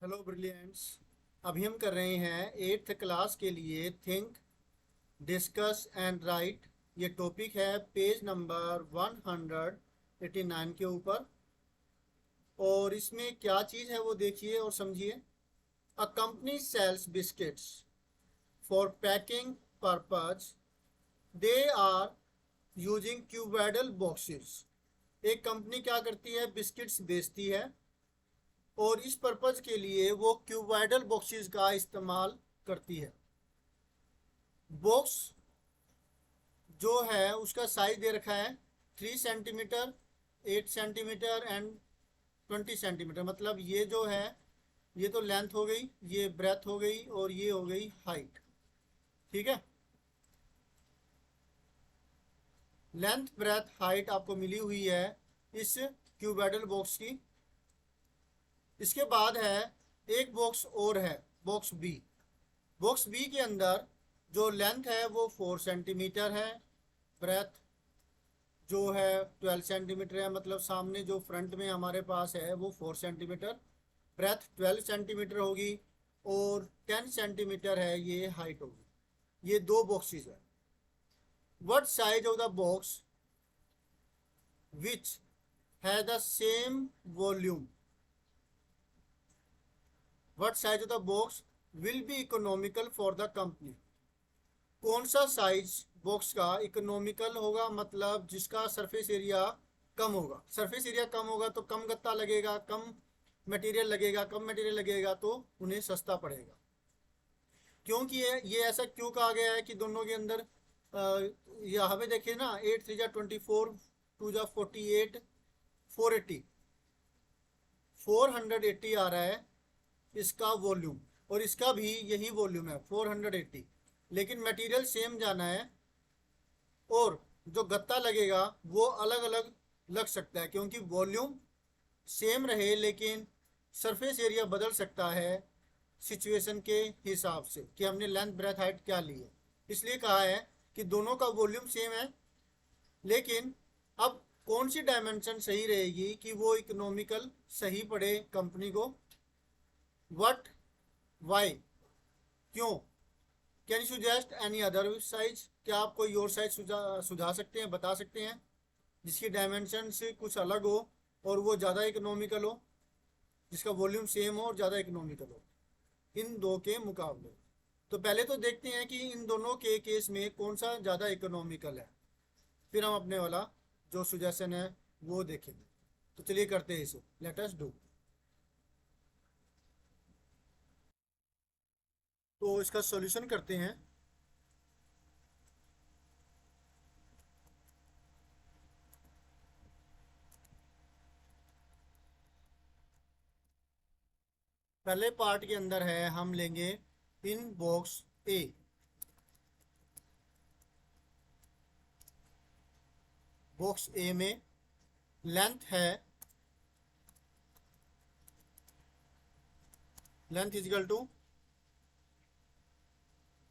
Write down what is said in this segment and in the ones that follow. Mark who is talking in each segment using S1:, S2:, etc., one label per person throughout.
S1: Hello brilliants. अभी हम कर रहे हैं एट्थ क्लास के लिए थिंक डिस्कस एंड राइट। ये टॉपिक है पेज नंबर 189 के ऊपर। और इसमें क्या चीज़ है वो देखिए और समझिए। A company sells biscuits for packing purpose. They are using cuboidal boxes. एक कंपनी क्या करती है, बिस्किट्स बेचती है और इस पर्पज के लिए वो क्यूबॉइडल बॉक्सेस का इस्तेमाल करती है। बॉक्स जो है उसका साइज दे रखा है 3 सेंटीमीटर, 8 सेंटीमीटर एंड 20 सेंटीमीटर। मतलब ये जो है ये तो लेंथ हो गई, ये ब्रेथ हो गई और ये हो गई हाइट। ठीक है, लेंथ ब्रेथ हाइट आपको मिली हुई है इस क्यूबॉइडल बॉक्स की। इसके बाद है एक बॉक्स और है, बॉक्स बी। बॉक्स बी के अंदर जो लेंथ है वो 4 सेंटीमीटर है, ब्रेथ जो है 12 सेंटीमीटर है। मतलब सामने जो फ्रंट में हमारे पास है वो 4 सेंटीमीटर, ब्रेथ 12 सेंटीमीटर होगी और 10 सेंटीमीटर है ये हाइट होगी। ये दो बॉक्सेस है। What size of the box which है the same volume. What size of the box will be economical for the company. कौन सा साइज बॉक्स का इकोनॉमिकल होगा, मतलब जिसका सरफेस एरिया कम होगा। सरफेस एरिया कम होगा तो कम गत्ता लगेगा, कम मटेरियल लगेगा, कम मटेरियल लगेगा तो उन्हें सस्ता पड़ेगा। क्योंकि ये ऐसा क्यों कहा गया है कि दोनों के अंदर यहाँ पे देखिए ना, 8 3 जा 24, 2 जा 48, 480, 480 आ रहा है इसका वॉल्यूम। और इसका भी यही वॉल्यूम है 480, लेकिन मटेरियल सेम जाना है और जो गत्ता लगेगा वो अलग अलग लग सकता है, क्योंकि वॉल्यूम सेम रहे लेकिन सरफेस एरिया बदल सकता है सिचुएशन के हिसाब से कि हमने लेंथ ब्रेथ हाइट क्या ली है। इसलिए कहा है कि दोनों का वॉल्यूम सेम है, लेकिन अब कौन सी डायमेंशन सही रहेगी कि वो इकोनॉमिकल सही पड़े कंपनी को। व्हाट, वाई, क्यों। Can you suggest any other size. क्या आप कोई और साइज सुझा सकते हैं, बता सकते हैं जिसकी डायमेंशन से कुछ अलग हो और वो ज़्यादा इकोनॉमिकल हो, जिसका वॉल्यूम सेम हो और ज़्यादा इकोनॉमिकल हो इन दो के मुकाबले। तो पहले तो देखते हैं कि इन दोनों के केस में कौन सा ज़्यादा इकोनॉमिकल है, फिर हम अपने वाला जो सुजेशन है वो देखेंगे। तो चलिए करते हैं इसे, लेट अस डू। तो इसका सॉल्यूशन करते हैं। पहले पार्ट के अंदर है, हम लेंगे इन बॉक्स ए। बॉक्स ए में लेंथ है, length is equal to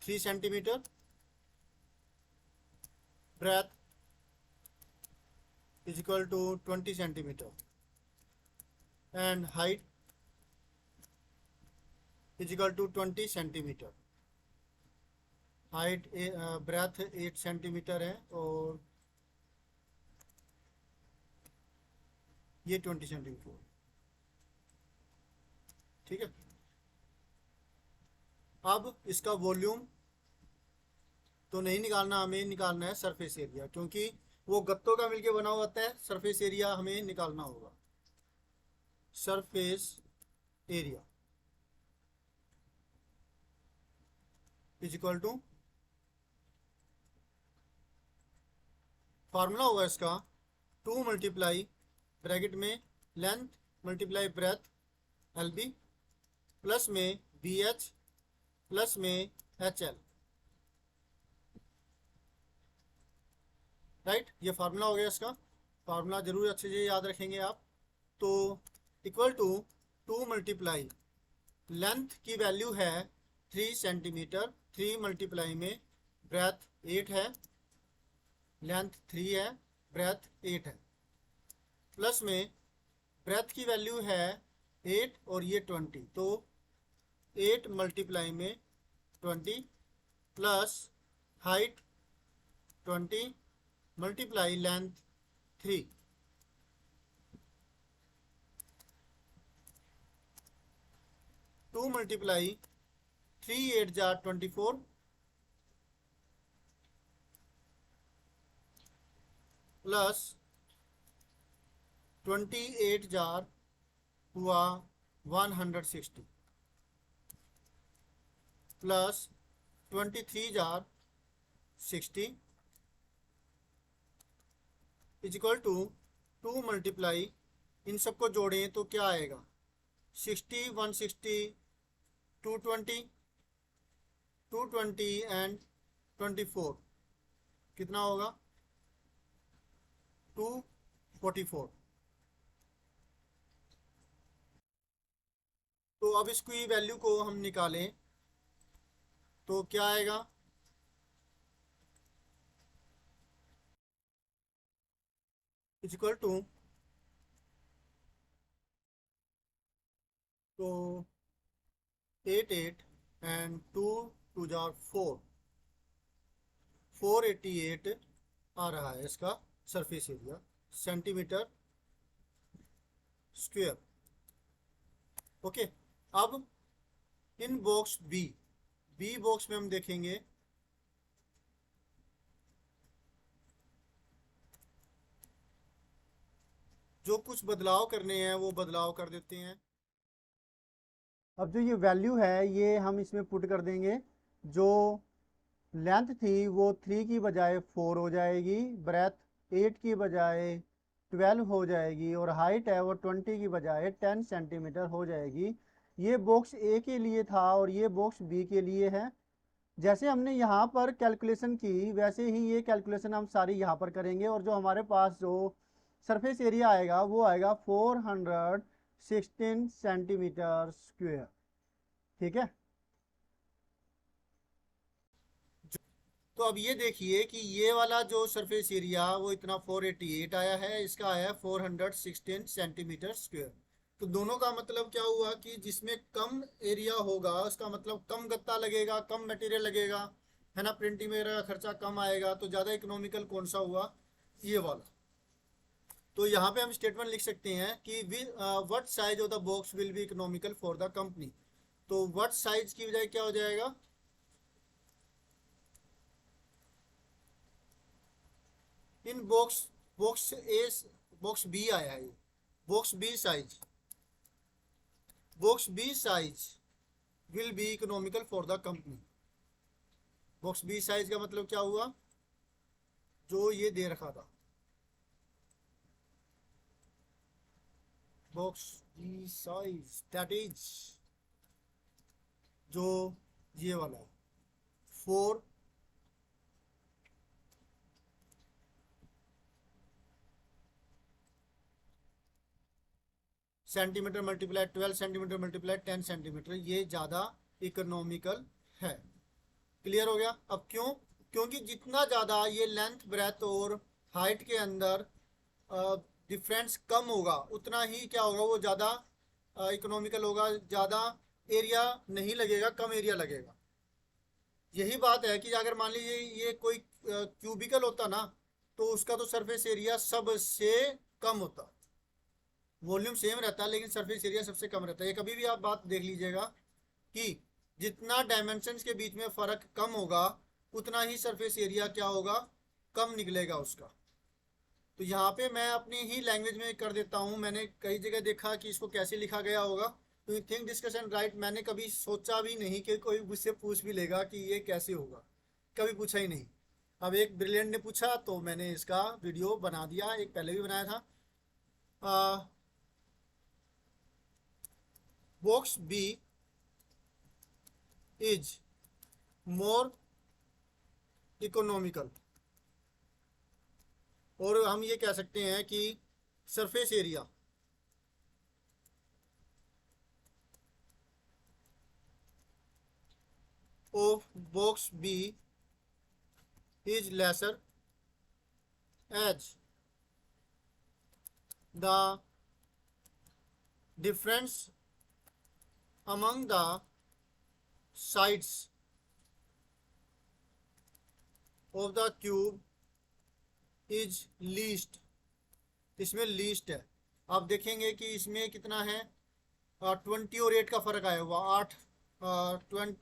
S1: 3 centimetre, breadth is equal to 20 centimetre and height is equal to 20 centimetre. Height breadth 8 centimetre है और ये 20 सेंटीमीटर। ठीक है, अब इसका वॉल्यूम तो नहीं निकालना, हमें निकालना है सरफेस एरिया, क्योंकि वो गत्तों का मिलके बना हुआ होता है। सरफेस एरिया हमें निकालना होगा। Surface area is equal to, formula होगा इसका 2 ब्रैकेट में length multiply breadth L B, plus में बी एच, प्लस में एच एल। राइट, ये फार्मूला हो गया इसका। फार्मूला जरूर अच्छे से याद रखेंगे आप। तो इक्वल टू 2 लेंथ की वैल्यू है 3 सेंटीमीटर, 3 में ब्रेथ 8 है, लेंथ 3 है, ब्रेथ 8 है, प्लस में ब्रेथ की वैल्यू है 8 और ये 20, तो 8 मल्टीप्लाई में 20 plus height 20 multiply length 3, 2 multiply 3 8 जार 24 प्लस 28 जार हुआ 160 प्लस 23 जार 60 इजिकल टू 2 मल्टीप्लाई, इन सबको जोड़ें तो क्या आएगा 60 160 220 220 एंड 24 कितना होगा 244। तो अब इसकी वैल्यू को हम निकालें तो क्या आएगा इक्वल टू, तो 8 8 एंड 2 2 जार 488 आ रहा है इसका surface area centimetre square. Okay, अब इन बॉक्स बी बॉक्स में हम देखेंगे जो कुछ बदलाव करने हैं वो बदलाव कर देते हैं। अब जो ये वैल्यू है ये हम इसमें पुट कर देंगे। जो लेंथ थी वो 3 की बजाय 4 हो जाएगी, ब्रेथ 8 की बजाय 12 हो जाएगी और हाइट है वो 20 की बजाय 10 सेंटीमीटर हो जाएगी। ये बॉक्स ए के लिए था और ये बॉक्स बी के लिए है। जैसे हमने यहाँ पर कैलकुलेशन की वैसे ही ये कैलकुलेशन हम सारी यहाँ पर करेंगे और जो हमारे पास जो सरफेस एरिया आएगा वो आएगा 416 सेंटीमीटर स्क्वायर। ठीक है, तो अब ये देखिए कि ये वाला जो सरफेस एरिया वो इतना 488 आया है, इसका आया 416 सेंटीमीटर स्क्वायर। तो दोनों का मतलब क्या हुआ कि जिसमें कम एरिया होगा उसका मतलब कम गत्ता लगेगा, कम मटेरियल लगेगा, है ना, प्रिंटिंग वगैरह का खर्चा कम आएगा। तो ज़्यादा इकोनॉमिकल कौन सा हुआ, ये वाला। तो यहाँ पे हम स्टेटमेंट लिख सकते हैं कि what size of the box will be economical for the company. तो व्हाट साइज की बजाय क्या हो जाएगा, in box A box B आया है, box B size will be economical for the company. Box B size का मतलब क्या हुआ, जो ये दे रखा था box B size that is जो ये वाला है 4 centimetre multiply 12 centimetre multiply 10 centimetre, ये ज़्यादा इकोनॉमिकल है। क्लियर हो गया। अब क्यों, क्योंकि जितना ज़्यादा ये लेंथ ब्रेथ और हाइट के अंदर डिफरेंस कम होगा उतना ही क्या होगा, वो ज़्यादा इकोनॉमिकल होगा, ज़्यादा एरिया नहीं लगेगा, कम एरिया लगेगा। यही बात है कि अगर मान लीजिए ये कोई क्यूबिकल होता ना तो उसका तो सरफेस एरिया सबसे कम होता, वॉल्यूम सेम रहता है लेकिन सरफेस एरिया सबसे कम रहता है। ये कभी भी आप बात देख लीजिएगा कि जितना डायमेंशंस के बीच में फ़र्क कम होगा उतना ही सरफेस एरिया क्या होगा, कम निकलेगा उसका। तो यहाँ पे मैं अपनी ही लैंग्वेज में कर देता हूँ। मैंने कई जगह देखा कि इसको कैसे लिखा गया होगा, तो यू थिंक डिस्कशन राइट, मैंने कभी सोचा भी नहीं कि कोई मुझसे पूछ भी लेगा कि ये कैसे होगा, कभी पूछा ही नहीं। अब एक ब्रिलियंट ने पूछा तो मैंने इसका वीडियो बना दिया, एक पहले भी बनाया था। Box B is more economical, और हम ये कह सकते हैं कि surface area of box B is lesser as the difference among the sides of the cube is least। इसमें लीस्ट है। आप देखेंगे कि इसमें कितना है, 20 और 8 का फर्क आया हुआ, 8, 20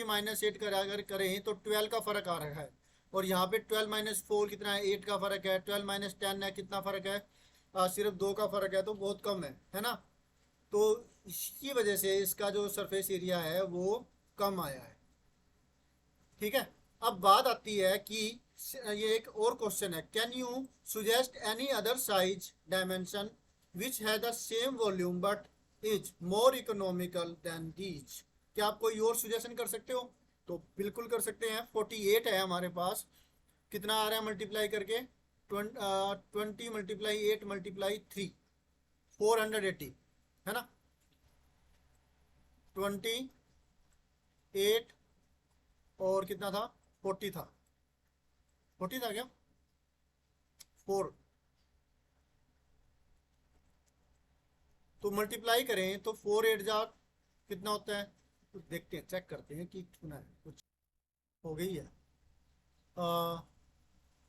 S1: - 8 का अगर करें तो 12 का फर्क आ रहा है। और यहाँ पे 12 - 4 कितना है, 8 का फर्क है। 12 - 10 है, कितना फर्क है, सिर्फ 2 का फर्क है, तो बहुत कम है ना। तो इसकी वजह से इसका जो सरफेस एरिया है वो कम आया है। ठीक है। अब बात आती है कि ये एक और क्वेश्चन है, can you suggest any other size dimension which है the same volume but is more economical than these. क्या आप कोई और सुजेशन कर सकते हो? तो बिल्कुल कर सकते हैं। 48 है हमारे पास, कितना आ रहा है मल्टीप्लाई करके, 20 × 8 × 3, 480 है ना। 28 और कितना था, 40 था, 40 था क्या, 4। तो मल्टीप्लाई करें तो 4 × 8 जा कितना होता है, तो देखते हैं, चेक करते हैं कि कितना है, कुछ हो गई है।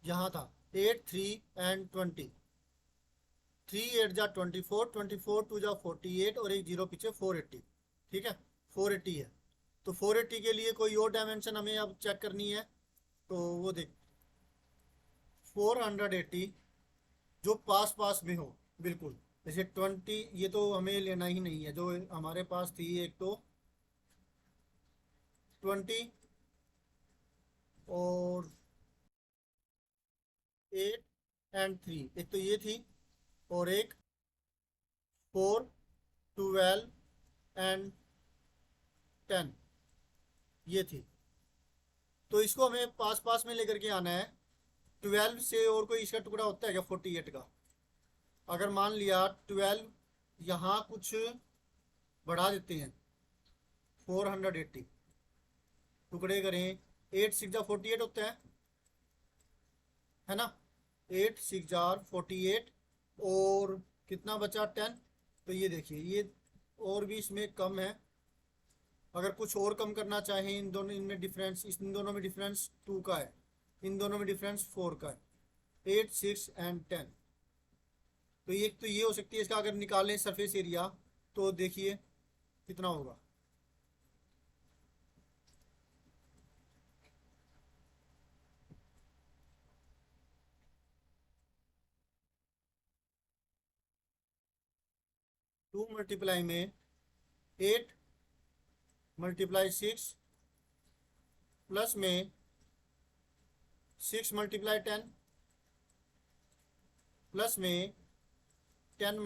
S1: यहाँ था 8, 3 एंड 20, 3 8 जा 24, 24 2 जा 48 और एक जीरो पीछे 480। ठीक है, 480 है। तो 480 के लिए कोई और डायमेंशन हमें अब चेक करनी है। तो वो देख, 480 जो पास पास में हो, बिल्कुल। जैसे 20, ये तो हमें लेना ही नहीं है, जो हमारे पास थी एक तो 20 और 8 एंड 3, एक तो ये थी, और एक 4 12 एंड 10 ये थी। तो इसको हमें पास पास में लेकर के आना है। 12 से और कोई इसका टुकड़ा होता है क्या, 48 का? अगर मान लिया 12 यहाँ कुछ बढ़ा देते हैं, 480 टुकड़े करें, 8 6 जा 48 होता है ना। 8 6 जार 48 और कितना बचा, 10। तो ये देखिए, ये और भी इसमें कम है। अगर कुछ और कम करना चाहें, इन दोनों, इनमें डिफरेंस, इन दोनों में डिफरेंस 2 का है, इन दोनों में डिफरेंस 4 का है, 8 6 एंड 10। तो ये हो सकती है इसका, अगर निकालें सरफेस एरिया तो देखिए कितना होगा। टू मल्टीप्लाई में 8 × 6 प्लस में 6 × 10 प्लस में 10 ×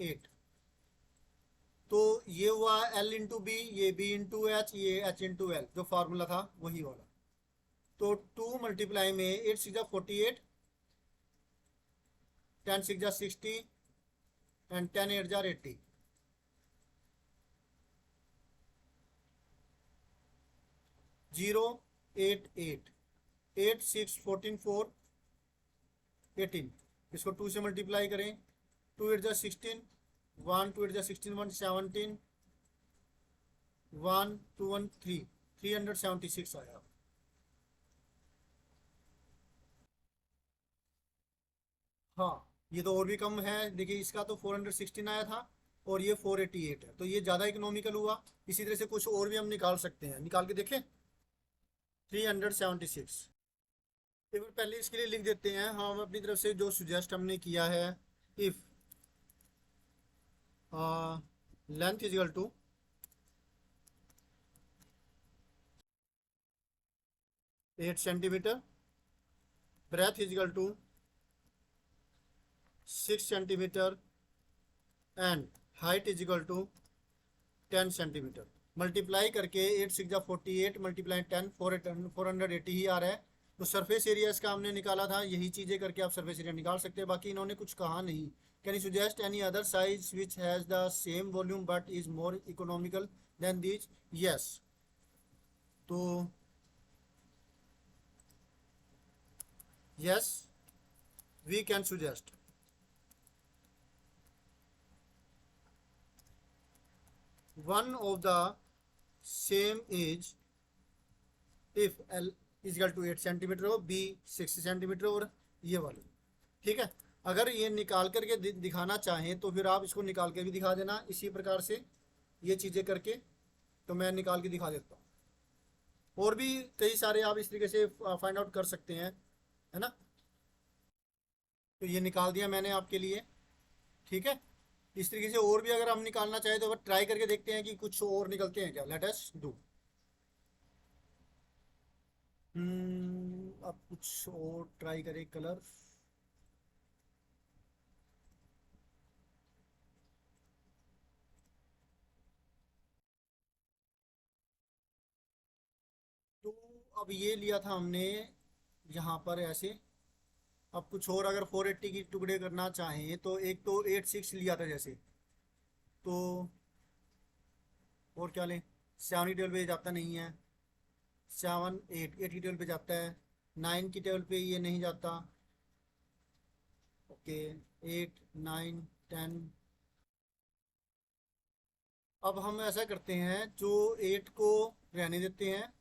S1: 8। तो ये हुआ L × B, ये B × H, ये H × L, जो फार्मूला था वही वाला। तो 2 मल्टीप्लाई में 8 6 जा 48, 10 6 जा 60 एंड 10 8 जा 80। 0 8 8 8 6 14 4 18। इसको 2 से मल्टीप्लाई करें, 2 8 जा 16, 1 2 8 जा 16 1 17, 1 2 1 3, 376 आया। हाँ, ये तो और भी कम है। देखिए, इसका तो 416 आया था और ये 488 है, तो ये ज़्यादा इकोनॉमिकल हुआ। इसी तरह से कुछ और भी हम निकाल सकते हैं, निकाल के देखें। 376 एक बार पहले इसके लिए लिख देते हैं हम अपनी तरफ से, जो सुजेस्ट हमने किया है। If length is equal to 8 centimetre, breadth is equal to 6 centimetre and height is equal to 10 centimetre. Multiply करके 8 6 जा 48 मल्टीप्लाई 10, 480 ही आ रहा है। तो सरफेस एरिया इसका हमने निकाला था, यही चीज़ें करके आप सरफेस एरिया निकाल सकते हैं। बाकी इन्होंने कुछ कहा नहीं। Can you suggest any other size which has the same volume but is more economical than these. Yes, तो yes we can suggest. One of the same as if L equal to 8 centimetre हो, B 6 centimetre और ये वाले, ठीक है। अगर ये निकाल करके दिखाना चाहें तो फिर आप इसको निकाल के भी दिखा देना इसी प्रकार से, ये चीज़ें करके, तो मैं निकाल के दिखा देता हूँ। और भी कई सारे आप इस तरीके से फाइंड आउट कर सकते हैं, है ना। तो ये निकाल दिया मैंने आपके लिए, ठीक है। इस तरीके से और भी अगर हम निकालना चाहें तो ट्राई करके देखते हैं कि कुछ और निकलते हैं क्या। Let us do. अब कुछ और ट्राई करें कलर। तो अब ये लिया था हमने यहाँ पर ऐसे। अब कुछ और अगर 480 की टुकड़े करना चाहें तो एक तो 86 लिया था जैसे, तो और क्या लें। 7 की टेबल पे जाता नहीं है, 8 की टेबल पे जाता है, 9 की टेबल पे ये नहीं जाता। ओके, 8 9 10। अब हम ऐसा करते हैं, जो 8 को रहने देते हैं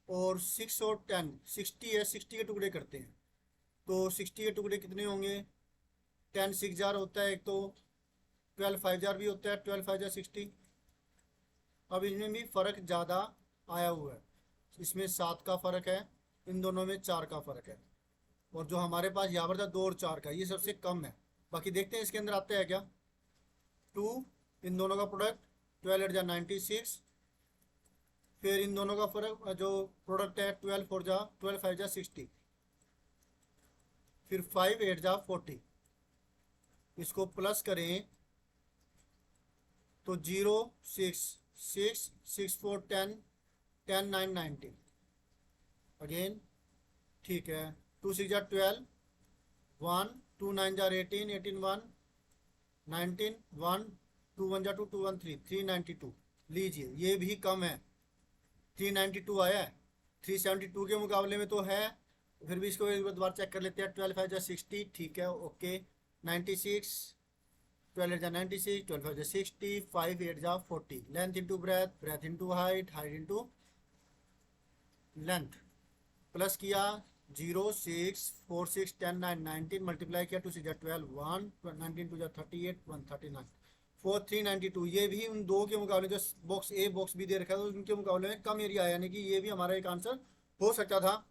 S1: और 6 और 10 60 है, 60 के टुकड़े करते हैं। तो 60 के टुकड़े कितने होंगे। 10 6 जार होता है एक, तो 12 5 जार भी होता है, 12 5 जार 60। अब इनमें भी फ़र्क ज़्यादा आया हुआ है, इसमें 7 का फ़र्क है, इन दोनों में 4 का फ़र्क है। और जो हमारे पास यहाँ पर था 2 और 4 का, ये सबसे कम है। बाकी देखते हैं इसके अंदर आता है क्या। 2, इन दोनों का प्रोडक्ट 12 8 जा 96। फिर इन दोनों का फ़र्क जो प्रोडक्ट है 12 4 जा 12 5 जा 60। फिर 5 8 जा 40। इसको प्लस करें तो 0 6 6 6 4 10 10 9 90 अगेन, ठीक है। 2 6 जा 12 1 2 9 जा 18 18 1 19 1 2 1 जा 2 2 1 3 392। लीजिए ये भी कम है, 392 आया है। 372 के मुकाबले में तो है। फिर भी इसको एक बार चेक कर लेते हैं। 12 5 जा 60, ठीक है, ओके। 96, 12 8 जा 96, 12 5 जा 60, 5 8 जा 40। Length into breadth, breath into height, height into length. Plus किया 0 6 4 6 10 9 19, मल्टीप्लाई किया 2 6 जा 12 1 19 2 जा 38 1 39 4 392। ये भी उन दो के मुकाबले, जो बॉक्स ए बॉक्स बी दे रखा था उनके मुकाबले में कम एरिया आया, यानी कि ये भी हमारा एक आंसर हो सकता था।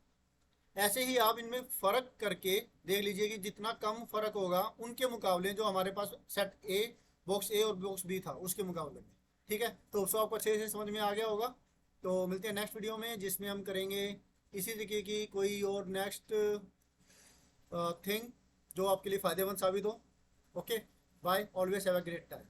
S1: ऐसे ही आप इनमें फ़र्क करके देख लीजिए कि जितना कम फ़र्क होगा उनके मुकाबले, जो हमारे पास सेट ए बॉक्स ए और बॉक्स बी था उसके मुकाबले में, ठीक है। तो उसको आपको अच्छे से समझ में आ गया होगा। तो मिलते हैं नेक्स्ट वीडियो में, जिसमें हम करेंगे इसी तरीके की कोई और नेक्स्ट थिंग जो आपके लिए फ़ायदेमंद साबित हो। Okay, bye, always have a great time.